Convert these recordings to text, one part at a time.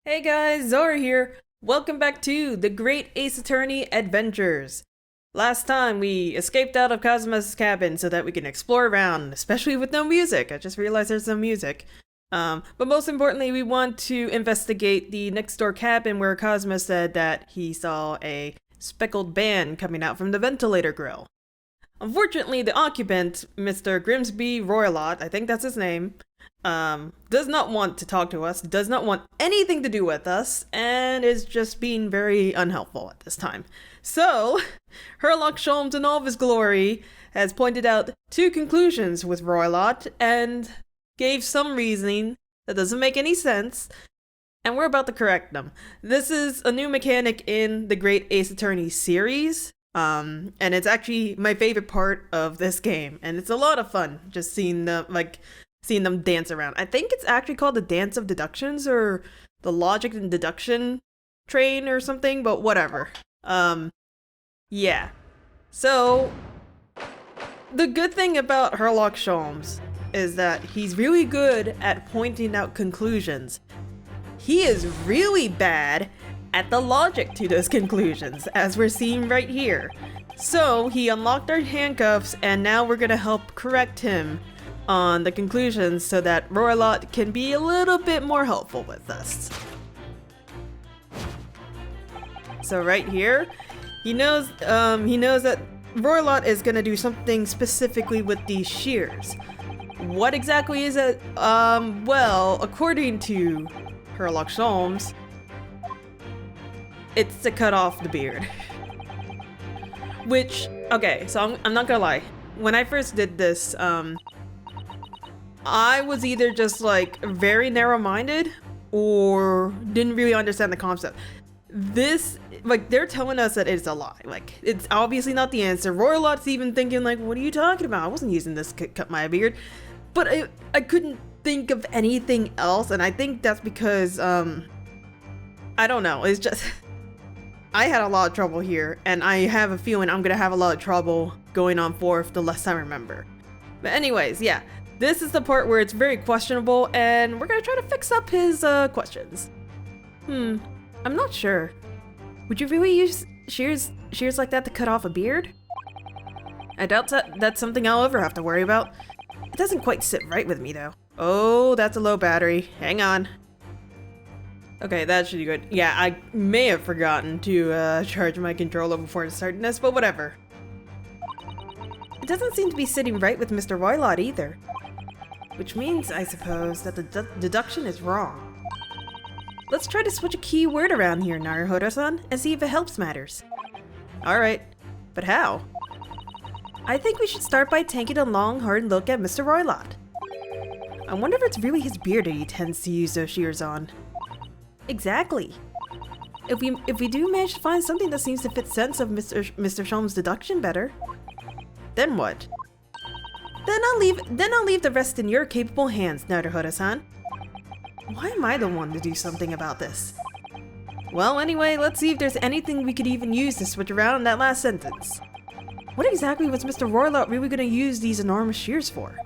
Hey guys, Zora here. Welcome back to the Great Ace Attorney Adventures. Last time we escaped out of Kazuma's cabin so that we can explore around, especially with no music. I just realized there's no music. But most importantly, we want to investigate the next door cabin where Kazuma said that he saw a speckled band coming out from the ventilator grill. Unfortunately, the occupant, Mr. Grimsby Roylott, I think that's his name, does not want to talk to us, does not want anything to do with us, and is just being very unhelpful at this time. So, Herlock Sholmes in all of his glory has pointed out two conclusions with Roylott and gave some reasoning that doesn't make any sense, and we're about to correct them. This is a new mechanic in the Great Ace Attorney series. And it's actually my favorite part of this game, and it's a lot of fun just seeing them dance around. I think it's actually called the Dance of Deductions or the Logic and Deduction Train or something, but whatever. Yeah. So the good thing about Herlock Sholmes is that he's really good at pointing out conclusions. He is really bad at the logic to those conclusions, as we're seeing right here. So he unlocked our handcuffs, and now we're gonna help correct him on the conclusions so that Roylott can be a little bit more helpful with us. So right here, he knows that Roylott is gonna do something specifically with these shears. What exactly is it? Well, according to Herlock Sholmes, it's to cut off the beard. Which, okay, so I'm not gonna lie. When I first did this, I was either just like very narrow-minded or didn't really understand the concept. This, like, they're telling us that it's a lie. Like, it's obviously not the answer. Roylott's even thinking like, what are you talking about? I wasn't using this to cut my beard. But I couldn't think of anything else, and I think that's because, I don't know, it's just... I had a lot of trouble here, and I have a feeling I'm gonna have a lot of trouble going on forth the less I remember. But anyways, yeah, this is the part where it's very questionable, and we're gonna try to fix up his questions. I'm not sure. Would you really use shears like that to cut off a beard? I doubt that's something I'll ever have to worry about. It doesn't quite sit right with me though. Oh, that's a low battery. Hang on. Okay, that should be good. Yeah, I may have forgotten to charge my controller before starting this, but whatever. It doesn't seem to be sitting right with Mr. Roylott either. Which means, I suppose, that the deduction is wrong. Let's try to switch a key word around here, Naruhodo-san, and see if it helps matters. Alright, but how? I think we should start by taking a long, hard look at Mr. Roylott. I wonder if it's really his beard that he tends to use those shears on. Exactly. If we do manage to find something that seems to fit sense of Mr. Sholmes' deduction better, then what? Then I'll leave the rest in your capable hands, Naruhodo-san. Why am I the one to do something about this? Well, anyway, let's see if there's anything we could even use to switch around that last sentence. What exactly was Mr. Roylott really gonna use these enormous shears for?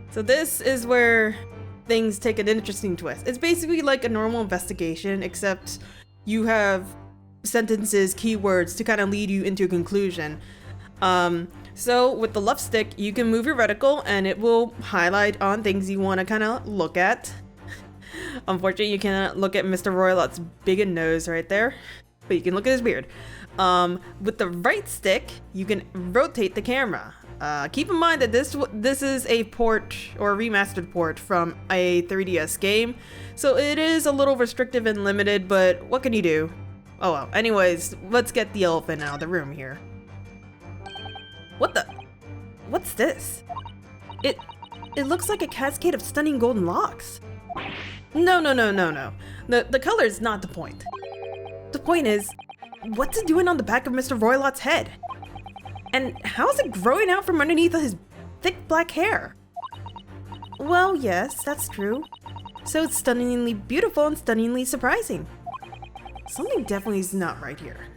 So this is where things take an interesting twist. It's basically like a normal investigation, except you have sentences, keywords to kind of lead you into a conclusion. So with the left stick, you can move your reticle and it will highlight on things you want to kind of look at. Unfortunately, you cannot look at Mr. Roylott's big nose right there, but you can look at his beard. With the right stick, you can rotate the camera. Keep in mind that this is a port or a remastered port from a 3DS game, so it is a little restrictive and limited, but what can you do? Oh well, anyways, let's get the elephant out of the room here. What's this? It looks like a cascade of stunning golden locks. No. The color is not the point. The point is, what's it doing on the back of Mr. Roylott's head? And how is it growing out from underneath his thick black hair? Well, yes, that's true. So it's stunningly beautiful and stunningly surprising. Something definitely is not right here.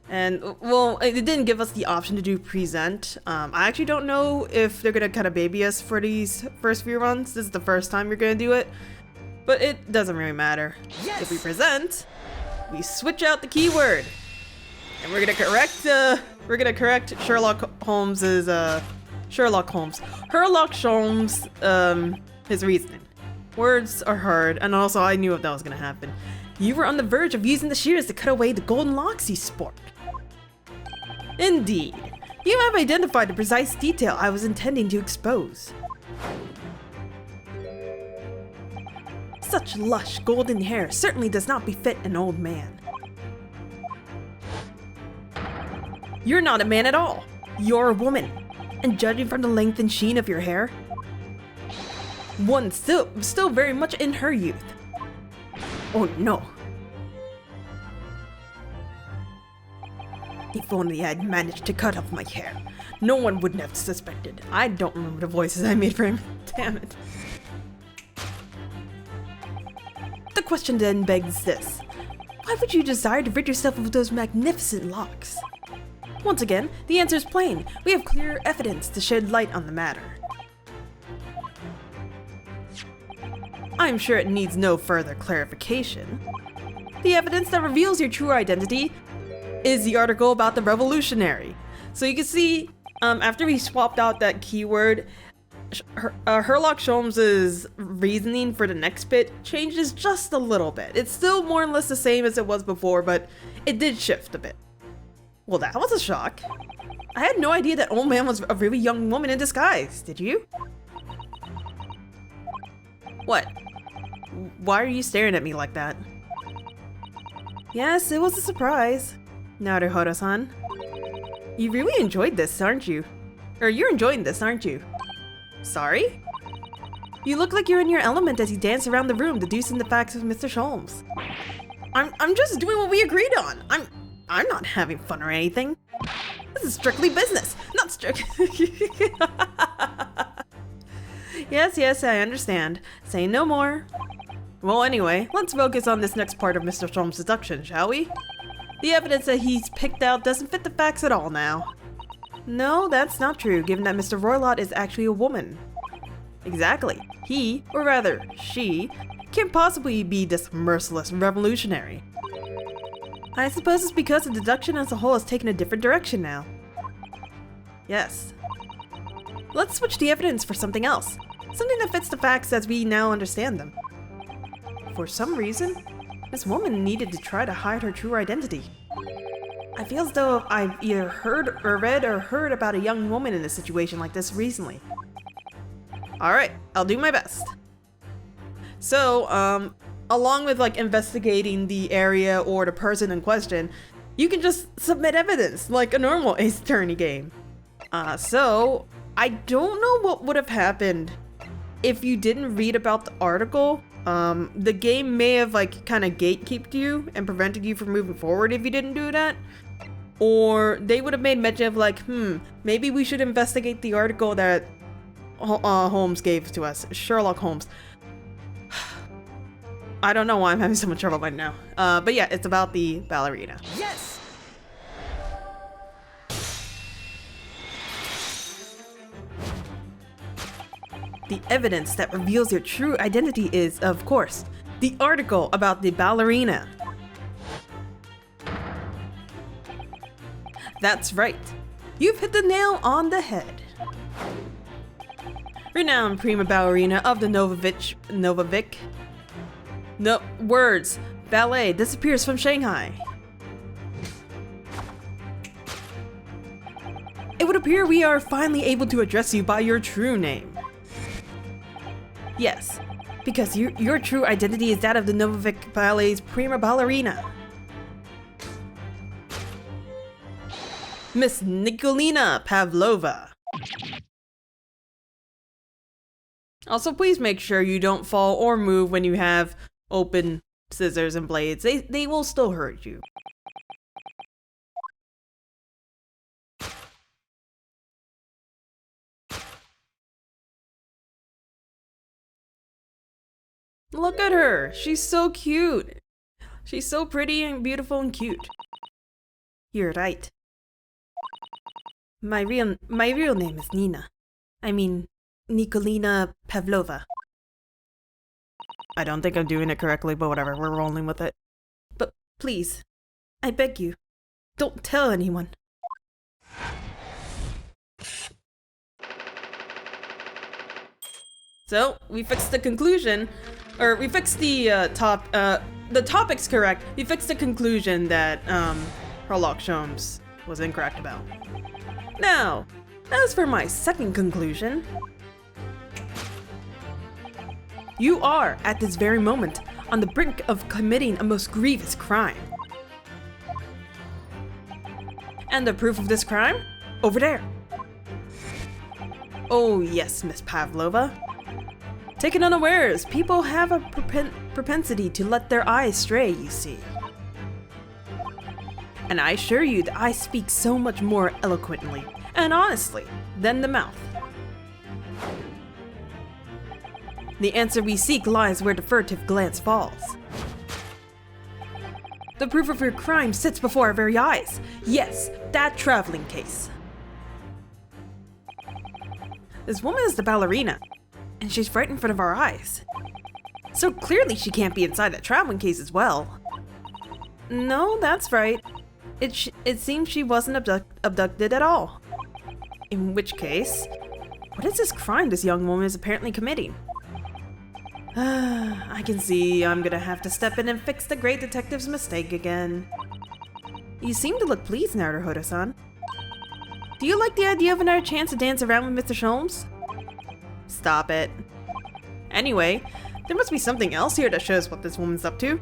And, well, it didn't give us the option to do present. I actually don't know if they're gonna kind of baby us for these first few runs. This is the first time you're gonna do it. But it doesn't really matter. Yes! If we present, we switch out the keyword. And we're gonna correct Sherlock Holmes's, Sherlock Holmes. His reasoning. Words are hard, and also I knew that was gonna happen. You were on the verge of using the shears to cut away the golden locks you sport. Indeed. You have identified the precise detail I was intending to expose. Such lush golden hair certainly does not befit an old man. You're not a man at all. You're a woman. And judging from the length and sheen of your hair, one still very much in her youth. Oh no. If only I'd managed to cut off my hair, no one wouldn't have suspected. I don't remember the voices I made for him. Damn it. The question then begs this. Why would you desire to rid yourself of those magnificent locks? Once again, the answer is plain. We have clear evidence to shed light on the matter. I'm sure it needs no further clarification. The evidence that reveals your true identity is the article about the revolutionary. So you can see, after we swapped out that keyword, Sherlock Sholmes' reasoning for the next bit changes just a little bit. It's still more or less the same as it was before, but it did shift a bit. Well, that was a shock. I had no idea that old man was a really young woman in disguise, did you? What? Why are you staring at me like that? Yes, it was a surprise. Naruhodo-san. You really enjoyed this, aren't you? Or you're enjoying this, aren't you? Sorry? You look like you're in your element as you dance around the room deducing the facts of Mr. Sholmes. I'm just doing what we agreed on. I'm not having fun or anything. This is strictly business, not Yes, I understand. Say no more. Well, anyway, let's focus on this next part of Mr. Sholmes' deduction, shall we? The evidence that he's picked out doesn't fit the facts at all now. No, that's not true, given that Mr. Roylott is actually a woman. Exactly. He, or rather, she, can't possibly be this merciless revolutionary. I suppose it's because the deduction as a whole has taken a different direction now. Yes. Let's switch the evidence for something else. Something that fits the facts as we now understand them. For some reason, this woman needed to try to hide her true identity. I feel as though I've either heard or read or heard about a young woman in a situation like this recently. Alright, I'll do my best. So, along with like investigating the area or the person in question, you can just submit evidence like a normal Ace Attorney game. So I don't know what would have happened if you didn't read about the article. The game may have like kind of gatekept you and prevented you from moving forward if you didn't do that. Or they would have made mention of like, maybe we should investigate the article that Holmes gave to us, Sherlock Holmes. I don't know why I'm having so much trouble right now. But yeah, it's about the ballerina. Yes! The evidence that reveals your true identity is, of course, the article about the ballerina. That's right. You've hit the nail on the head. Renowned prima ballerina of the ballet disappears from Shanghai. It would appear we are finally able to address you by your true name. Yes, because your true identity is that of the Novovic Ballet's prima ballerina. Miss Nikolina Pavlova. Also, please make sure you don't fall or move when you have open scissors and blades. They will still hurt you. Look at her. She's so cute. She's so pretty and beautiful and cute. You're right. My real name is Nina. I mean, Nikolina Pavlova. I don't think I'm doing it correctly, but whatever, we're rolling with it. But please, I beg you, don't tell anyone. So, we fixed the conclusion, or we fixed the the topic's correct. We fixed the conclusion that Herlock Sholmes was incorrect about. Now, as for my second conclusion, you are, at this very moment, on the brink of committing a most grievous crime. And the proof of this crime? Over there. Oh yes, Miss Pavlova. Taken unawares, people have a propensity to let their eyes stray, you see. And I assure you that I speak so much more eloquently and honestly than the mouth. The answer we seek lies where the furtive glance falls. The proof of your crime sits before our very eyes. Yes, that traveling case. This woman is the ballerina, and she's right in front of our eyes. So clearly she can't be inside that traveling case as well. No, that's right. It seems she wasn't abducted at all. In which case, what is this crime this young woman is apparently committing? I can see I'm gonna have to step in and fix the great detective's mistake again. You seem to look pleased, Naruhodo-san. Do you like the idea of another chance to dance around with Mr. Sholmes? Stop it. Anyway, there must be something else here that shows what this woman's up to.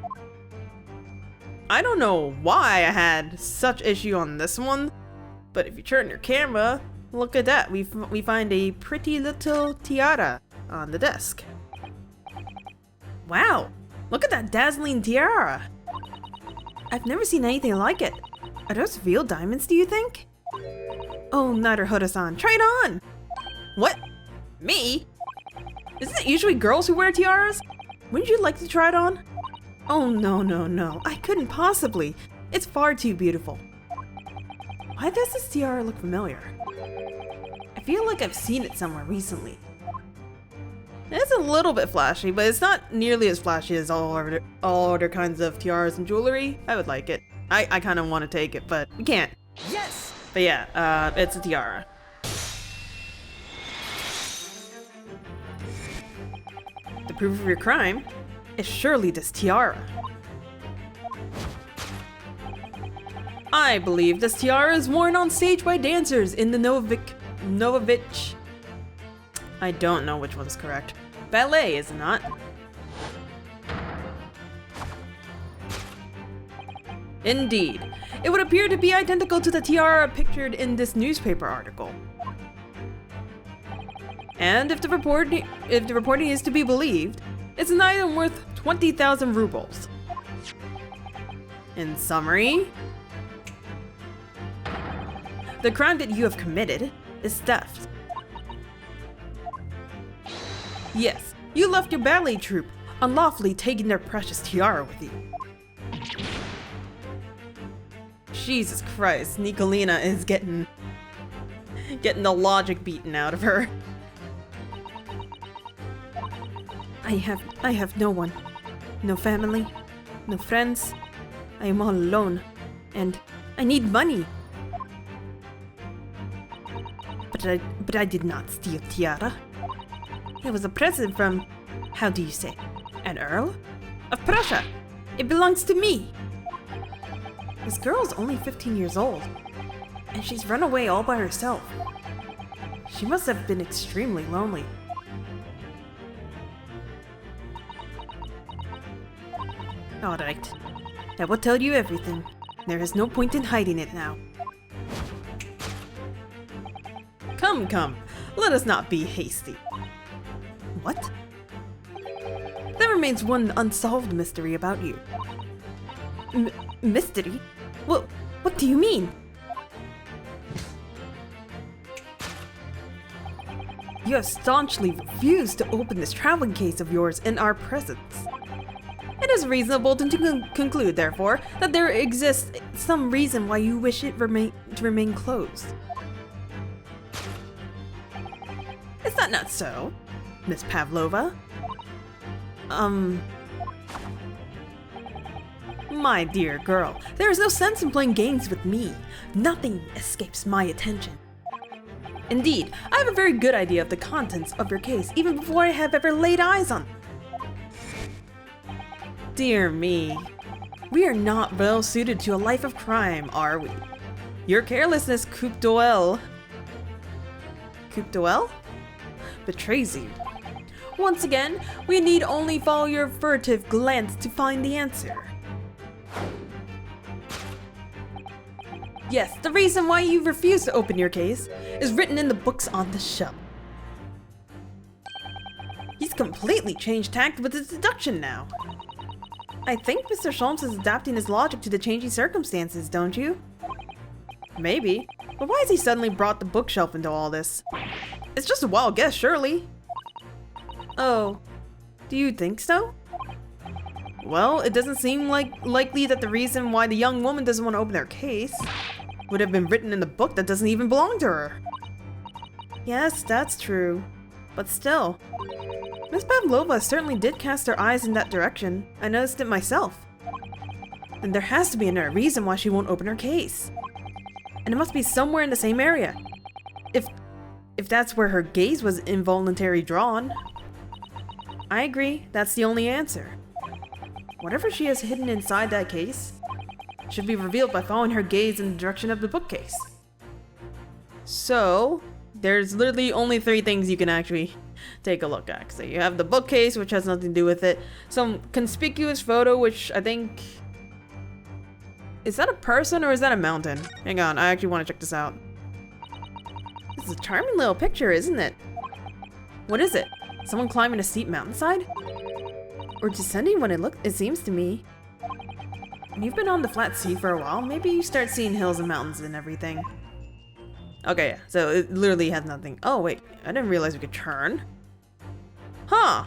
I don't know why I had such issue on this one, but if you turn your camera, look at that. We find a pretty little tiara on the desk. Wow, look at that dazzling tiara. I've never seen anything like it. Are those real diamonds, do you think? Oh, Naruhodo-san, try it on! What? Me? Isn't it usually girls who wear tiaras? Wouldn't you like to try it on? Oh no, I couldn't possibly. It's far too beautiful. Why does this tiara look familiar? I feel like I've seen it somewhere recently. It's a little bit flashy, but it's not nearly as flashy as all other kinds of tiaras and jewelry. I would like it. I kind of want to take it, but we can't. Yes! But yeah, it's a tiara. The proof of your crime is surely this tiara. I believe this tiara is worn on stage by dancers in the Novovich. I don't know which one's correct. Ballet, is it not? Indeed. It would appear to be identical to the tiara pictured in this newspaper article. And if the reporting is to be believed, it's an item worth 20,000 rubles. In summary, the crime that you have committed is theft. Yes, you left your ballet troupe, unlawfully taking their precious tiara with you. Jesus Christ, Nicolina is getting the logic beaten out of her. I have no one. No family, no friends. I am all alone, and I need money. But I did not steal tiara. It was a present from, how do you say, an earl? Of Prussia. It belongs to me. This girl is only 15 years old, and she's run away all by herself. She must have been extremely lonely. Alright, I will tell you everything. There is no point in hiding it now. Come, let us not be hasty. What? There remains one unsolved mystery about you. Mystery? What do you mean? You have staunchly refused to open this traveling case of yours in our presence. It is reasonable to conclude, therefore, that there exists some reason why you wish it to remain closed. Is that not so, Miss Pavlova? My dear girl, there is no sense in playing games with me. Nothing escapes my attention. Indeed, I have a very good idea of the contents of your case, even before I have ever laid eyes on them. Dear me. We are not well suited to a life of crime, are we? Your carelessness, coup d'oeil, betrays you. Once again, we need only follow your furtive glance to find the answer. Yes, the reason why you refuse to open your case is written in the books on the shelf. He's completely changed tact with his deduction now. I think Mr. Sholmes is adapting his logic to the changing circumstances, don't you? Maybe, but why has he suddenly brought the bookshelf into all this? It's just a wild guess, surely. Oh, do you think so? Well, it doesn't seem likely that the reason why the young woman doesn't want to open her case would have been written in the book that doesn't even belong to her. Yes, that's true. But still, Miss Pavlova certainly did cast her eyes in that direction. I noticed it myself. Then there has to be another reason why she won't open her case. And it must be somewhere in the same area. If that's where her gaze was involuntarily drawn. I agree, that's the only answer. Whatever she has hidden inside that case should be revealed by following her gaze in the direction of the bookcase. So, there's literally only 3 things you can actually take a look at. So you have the bookcase, which has nothing to do with it. Some conspicuous photo, which I think... Is that a person or is that a mountain? Hang on, I actually want to check this out. This is a charming little picture, isn't it? What is it? Someone climbing a steep mountainside? Or descending when it seems to me. When you've been on the flat sea for a while, maybe you start seeing hills and mountains and everything. Okay, yeah, so it literally has nothing. Oh wait, I didn't realize we could turn. Huh.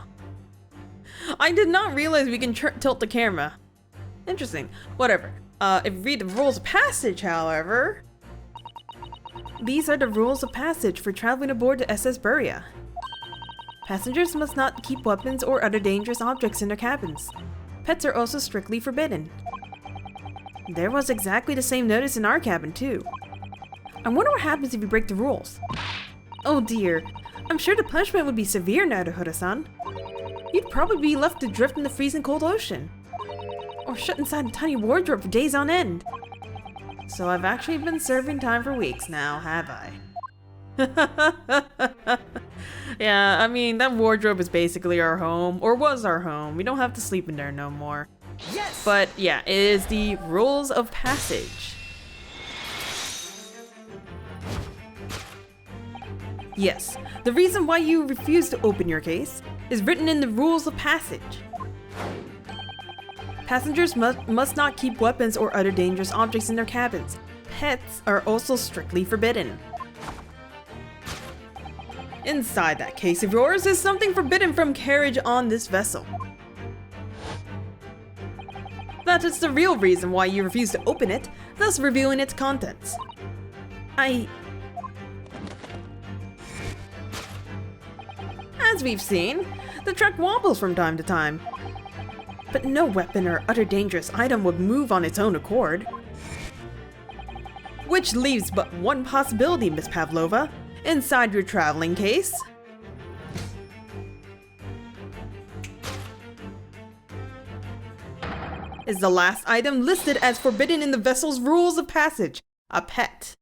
I did not realize we can tilt the camera. Interesting. Whatever. If you read the rules of passage, however... These are the rules of passage for traveling aboard the SS Buria. Passengers must not keep weapons or other dangerous objects in their cabins. Pets are also strictly forbidden. There was exactly the same notice in our cabin, too. I wonder what happens if you break the rules. Oh dear, I'm sure the punishment would be severe, Naruhodo-san. You'd probably be left to drift in the freezing cold ocean. Or shut inside a tiny wardrobe for days on end. So I've actually been serving time for weeks now, have I? Yeah, I mean, that wardrobe is basically our home, or was our home. We don't have to sleep in there no more. Yes! But yeah, it is the rules of passage. Yes, the reason why you refuse to open your case is written in the rules of passage. Passengers must not keep weapons or other dangerous objects in their cabins. Pets are also strictly forbidden. Inside that case of yours is something forbidden from carriage on this vessel. That is the real reason why you refuse to open it, thus revealing its contents. As we've seen, the truck wobbles from time to time. But no weapon or other dangerous item would move on its own accord. Which leaves but one possibility, Miss Pavlova, inside your traveling case. Is the last item listed as forbidden in the vessel's rules of passage, a pet.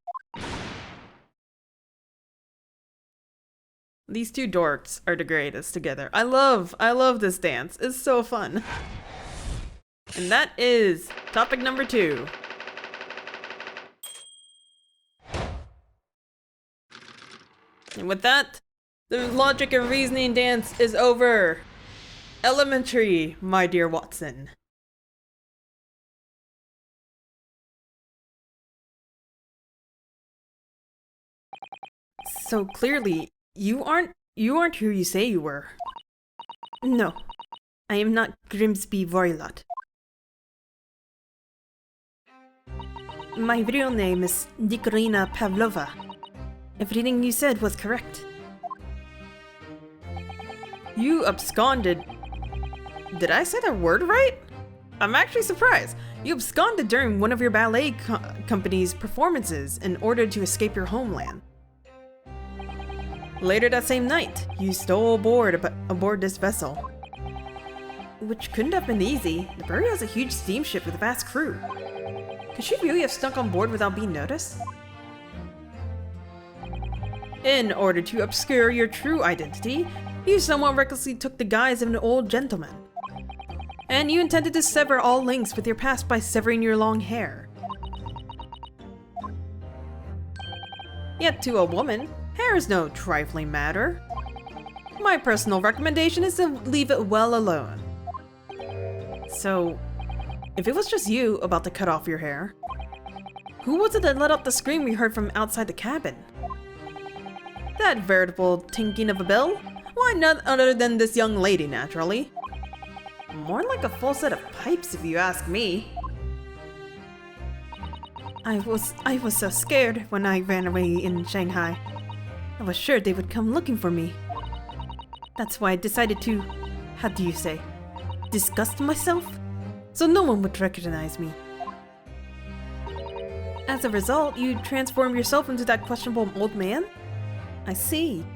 These two dorks are the greatest together. I love this dance. It's so fun. And that is topic number 2. And with that, the logic and reasoning dance is over. Elementary, my dear Watson. So clearly, you aren't who you say you were. No, I am not Grimsby Vorilot. My real name is Nikolina Pavlova. Everything you said was correct. You absconded Did I say that word right? I'm actually surprised. You absconded during one of your ballet company's performances in order to escape your homeland. Later that same night, you stole aboard this vessel. Which couldn't have been easy. The Bury has a huge steamship with a vast crew. Could she really have snuck on board without being noticed? In order to obscure your true identity, you somewhat recklessly took the guise of an old gentleman. And you intended to sever all links with your past by severing your long hair. Yet to a woman, hair is no trifling matter. My personal recommendation is to leave it well alone. So, if it was just you about to cut off your hair, who was it that let out the scream we heard from outside the cabin? That veritable tinking of a bell? Why, none other than this young lady, naturally. More like a full set of pipes, if you ask me. I was so scared when I ran away in Shanghai. I was sure they would come looking for me. That's why I decided to, how do you say, disgust myself? So no one would recognize me. As a result, you transformed yourself into that questionable old man? I see.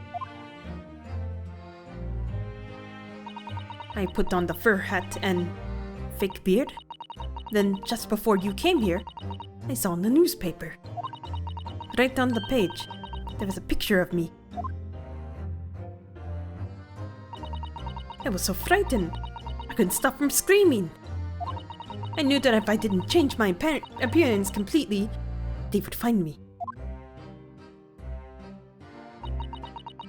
I put on the fur hat and fake beard. Then, just before you came here, I saw in the newspaper. Right on the page, there was a picture of me. I was so frightened, I couldn't stop from screaming. I knew that if I didn't change my appearance completely, they would find me.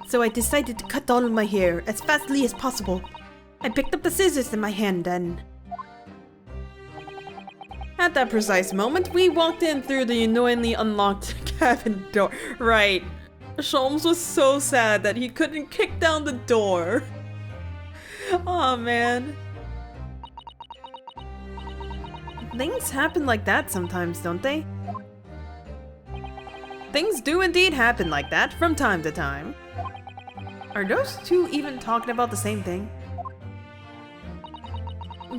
So I decided to cut all of my hair as fastly as possible. I picked up the scissors in my hand and... At that precise moment, we walked in through the annoyingly unlocked cabin door. Right. Sholmes was so sad that he couldn't kick down the door. Aw, man. Things happen like that sometimes, don't they? Things do indeed happen like that from time to time. Are those two even talking about the same thing?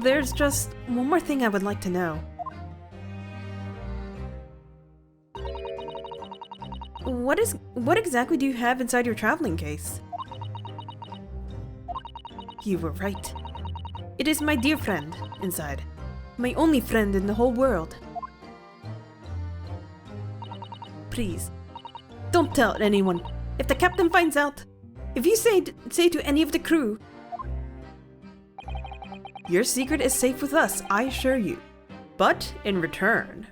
There's just one more thing I would like to know. What exactly do you have inside your traveling case? You were right. It is my dear friend inside. My only friend in the whole world. Please, don't tell anyone. If the captain finds out, if you say to any of the crew, your secret is safe with us, I assure you. But in return,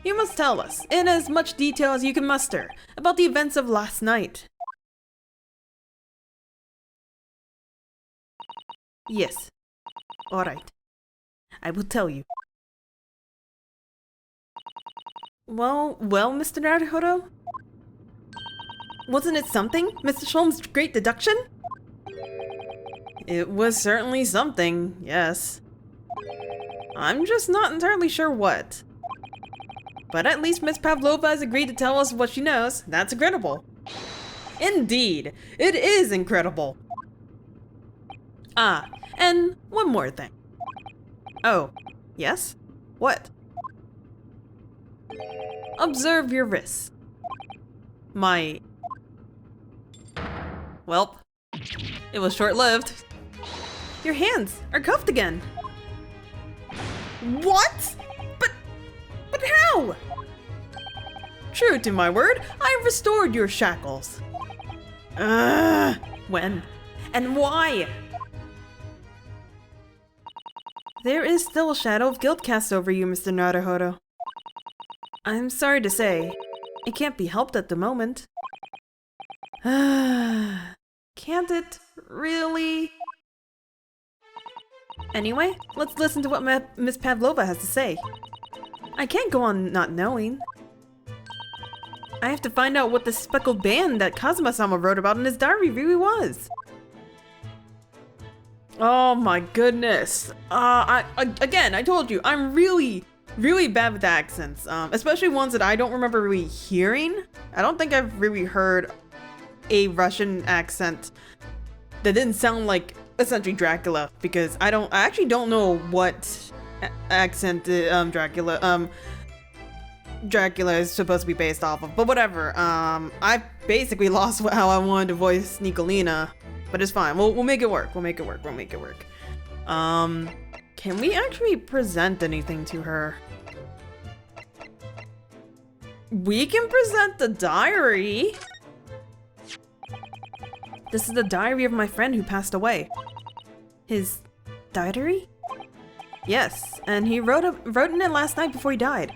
you must tell us, in as much detail as you can muster, about the events of last night. Yes. Alright. I will tell you. Well, Mr. Naruhodo? Wasn't it something? Mr. Sholmes' great deduction? It was certainly something, yes. I'm just not entirely sure what. But at least Miss Pavlova has agreed to tell us what she knows. That's incredible. Indeed, it is incredible. Ah, and one more thing. Oh, yes? What? Observe your wrists. Welp, it was short-lived. Your hands are cuffed again. What? But how? True to my word, I restored your shackles. When? And why? There is still a shadow of guilt cast over you, Mr. Naruhodo. I'm sorry to say, it can't be helped at the moment. Can't it? Really? Anyway, let's listen to what Miss Pavlova has to say. I can't go on not knowing. I have to find out what the speckled band that Kazuma-sama wrote about in his diary really was. Oh my goodness. Again, I told you, I'm really bad with accents, especially ones that I don't remember really hearing. I don't think I've really heard a Russian accent that didn't sound like essentially Dracula, because I actually don't know what accent Dracula is supposed to be based off of, but whatever. I basically lost how I wanted to voice Nicolina, but it's fine. We'll make it work. We'll make it work. Can we actually present anything to her? We can present the diary. This is the diary of my friend who passed away. His diary? Yes, and he wrote in it last night before he died.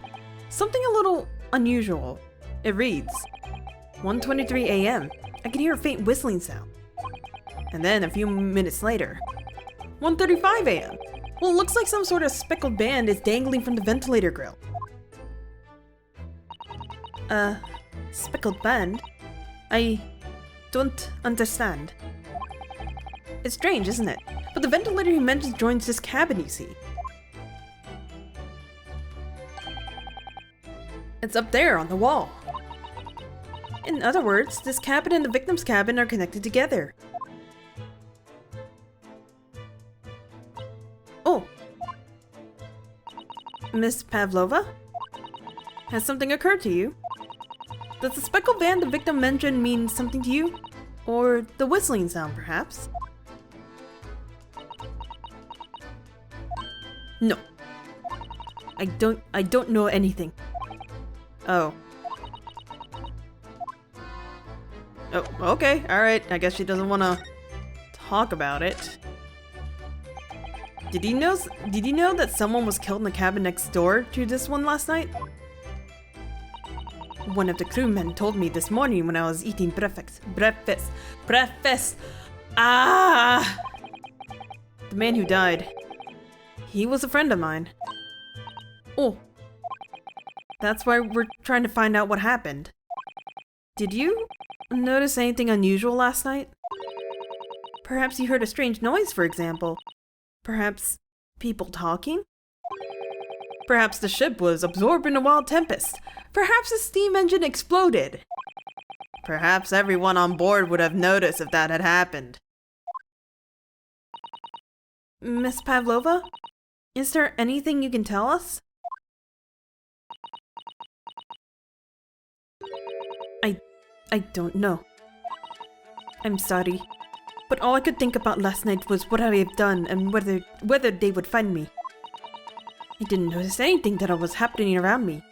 Something a little unusual. It reads, 1:23 a.m. I can hear a faint whistling sound. And then a few minutes later, 1:35 a.m. Well, it looks like some sort of speckled band is dangling from the ventilator grill. Speckled band? I don't understand. It's strange, isn't it? But the ventilator he mentions joins this cabin, you see. It's up there on the wall. In other words, this cabin and the victim's cabin are connected together. Oh. Miss Pavlova? Has something occurred to you? Does the speckled band the victim mentioned mean something to you? Or the whistling sound, perhaps? No. I don't know anything. Oh. Oh, okay, alright. I guess she doesn't want to talk about it. Did you know that someone was killed in the cabin next door to this one last night? One of the crewmen told me this morning when I was eating breakfast. Ah! The man who died. He was a friend of mine. Oh. That's why we're trying to find out what happened. Did you notice anything unusual last night? Perhaps you heard a strange noise, for example. Perhaps people talking? Perhaps the ship was absorbed in a wild tempest. Perhaps the steam engine exploded. Perhaps everyone on board would have noticed if that had happened. Miss Pavlova? Is there anything you can tell us? I don't know. I'm sorry. But all I could think about last night was what I have done and whether they would find me. I didn't notice anything that was happening around me.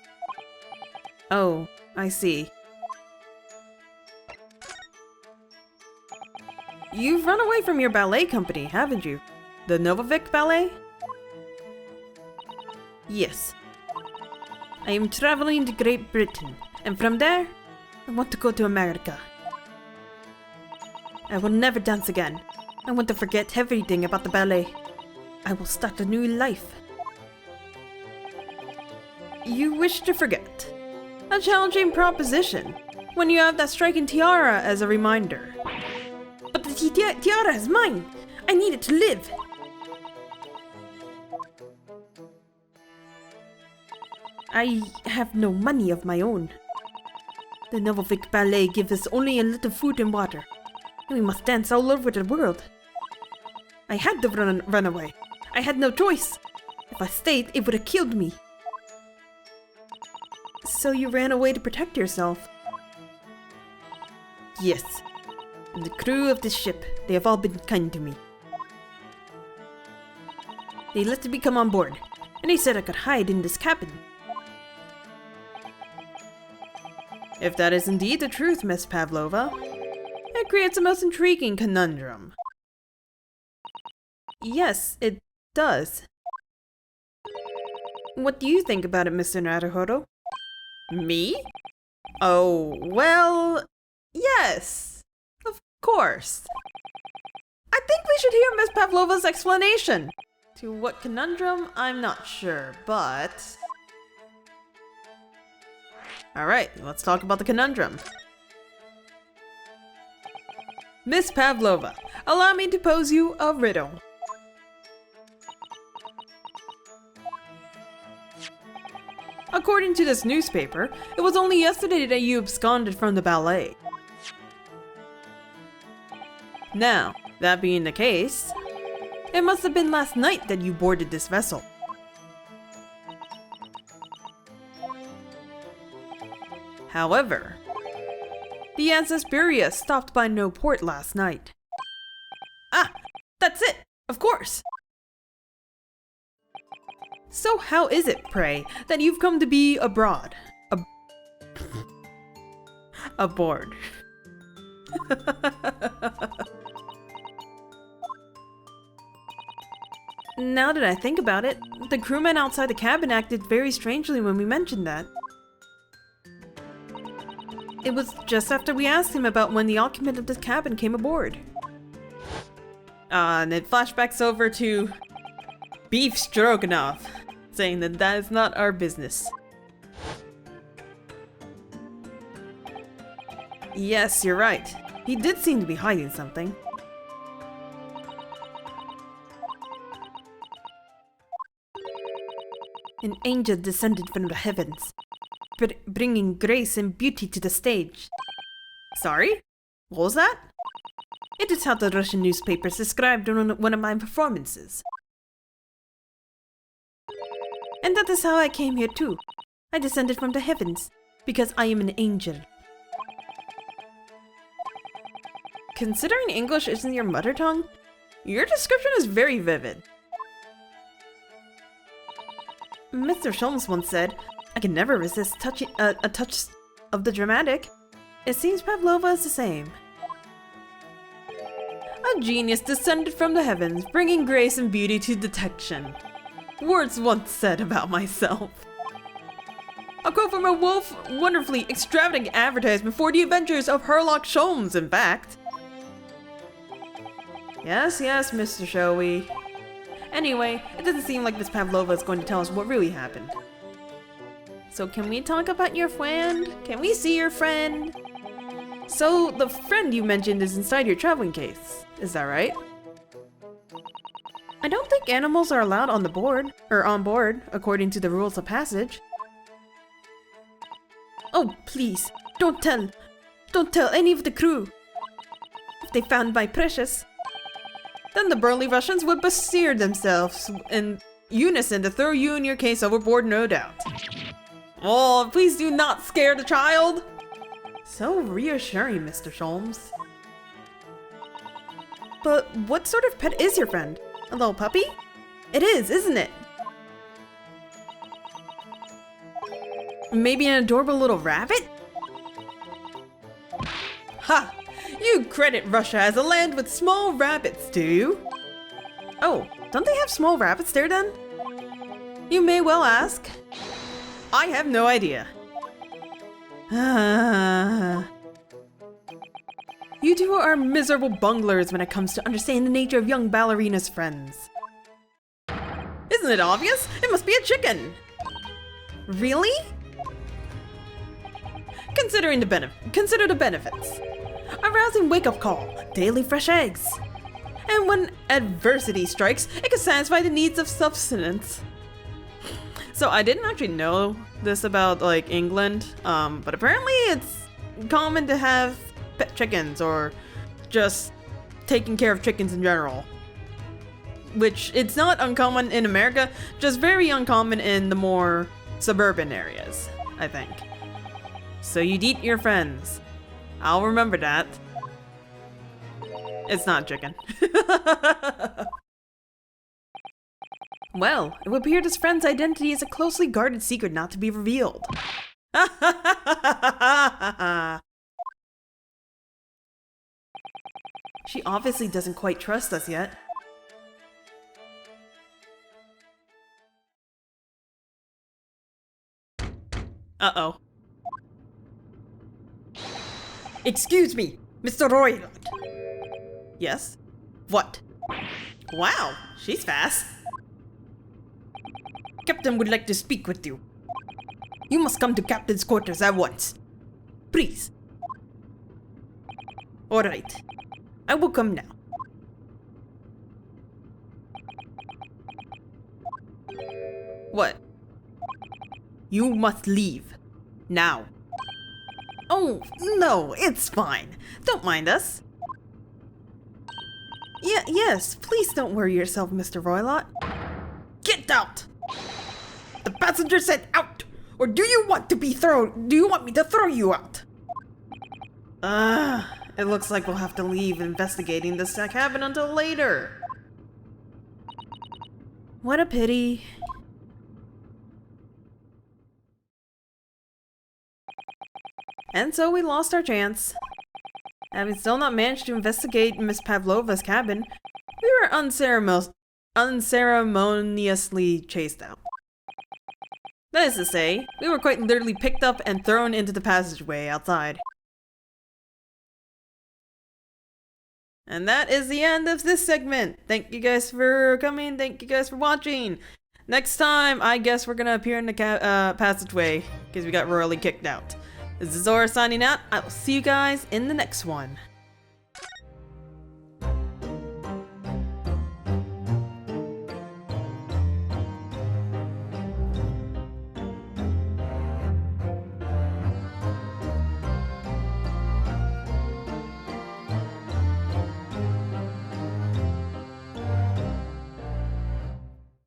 Oh, I see. You've run away from your ballet company, haven't you? The Novovic Ballet? Yes. I am traveling to Great Britain, and from there, I want to go to America. I will never dance again. I want to forget everything about the ballet. I will start a new life. You wish to forget? A challenging proposition, when you have that striking tiara as a reminder. But the tiara is mine! I need it to live! I have no money of my own. The Novovic Ballet gives us only a little food and water. We must dance all over the world. I had to run away. I had no choice. If I stayed, it would have killed me. So you ran away to protect yourself? Yes. And the crew of this ship, they have all been kind to me. They let me come on board, and they said I could hide in this cabin. If that is indeed the truth, Miss Pavlova, it creates a most intriguing conundrum. Yes, it does. What do you think about it, Mr. Naruhodo? Me? Oh, well, yes, of course. I think we should hear Miss Pavlova's explanation. To what conundrum, I'm not sure, but... Alright, let's talk about the conundrum. Miss Pavlova, allow me to pose you a riddle. According to this newspaper, it was only yesterday that you absconded from the ballet. Now, That being the case, it must have been last night that you boarded this vessel. However, the Ancesperia stopped by no port last night. Ah, that's it, of course. So how is it, pray, that you've come to be abroad? Aboard. Now that I think about it, the crewman outside the cabin acted very strangely when we mentioned that. It was just after we asked him about when the occupant of this cabin came aboard. And it flashbacks over to Beef Stroganoff, saying that that is not our business. Yes, you're right. He did seem to be hiding something. An angel descended from the heavens, bringing grace and beauty to the stage. Sorry? What was that? It is how the Russian newspapers described one of my performances. And that is how I came here too. I descended from the heavens, because I am an angel. Considering English isn't your mother tongue, your description is very vivid. Mr. Sholmes once said, I can never resist a touch of the dramatic. It seems Pavlova is the same. A genius descended from the heavens, bringing grace and beauty to detection. Words once said about myself. A quote from a wonderfully extravagant advertisement for the adventures of Herlock Sholmes, in fact. Yes, Mr. Showy. Anyway, it doesn't seem like Miss Pavlova is going to tell us what really happened. So can we talk about your friend? Can we see your friend? So, the friend you mentioned is inside your traveling case, is that right? I don't think animals are allowed on board, according to the rules of passage. Oh, please, don't tell any of the crew. If they found my precious, then the burly Russians would bestir themselves in unison to throw you and your case overboard, no doubt. Oh, please do not scare the child! So reassuring, Mr. Sholmes. But what sort of pet is your friend? A little puppy? It is, isn't it? Maybe an adorable little rabbit? Ha! You credit Russia as a land with small rabbits, do you? Oh, don't they have small rabbits there then? You may well ask. I have no idea. You two are miserable bunglers when it comes to understanding the nature of young ballerina's friends. Isn't it obvious? It must be a chicken! Really? Consider the benefits. A rousing wake-up call, daily fresh eggs. And when adversity strikes, it can satisfy the needs of sustenance. So I didn't actually know this about like England, but apparently it's common to have pet chickens or just taking care of chickens in general. Which it's not uncommon in America, just very uncommon in the more suburban areas, I think. So you'd eat your friends. I'll remember that. It's not chicken. Well, it would appear this friend's identity is a closely guarded secret not to be revealed. She obviously doesn't quite trust us yet. Uh-oh. Excuse me, Mr. Roylott. Yes? What? Wow, she's fast. Captain would like to speak with you. You must come to Captain's quarters at once. Please. Alright. I will come now. What? You must leave. Now. Oh, no, it's fine. Don't mind us. Yes, please don't worry yourself, Mr. Roylott. Get out! The passenger said out! Or do you want me to throw you out? It looks like we'll have to leave investigating this cabin until later. What a pity. And so we lost our chance. Having still not managed to investigate Miss Pavlova's cabin, we were unceremoniously chased out. That is to say, we were quite literally picked up and thrown into the passageway outside. And that is the end of this segment. Thank you guys for coming. Thank you guys for watching. Next time, I guess we're gonna appear in the passageway because we got royally kicked out. This is Zora signing out. I will see you guys in the next one.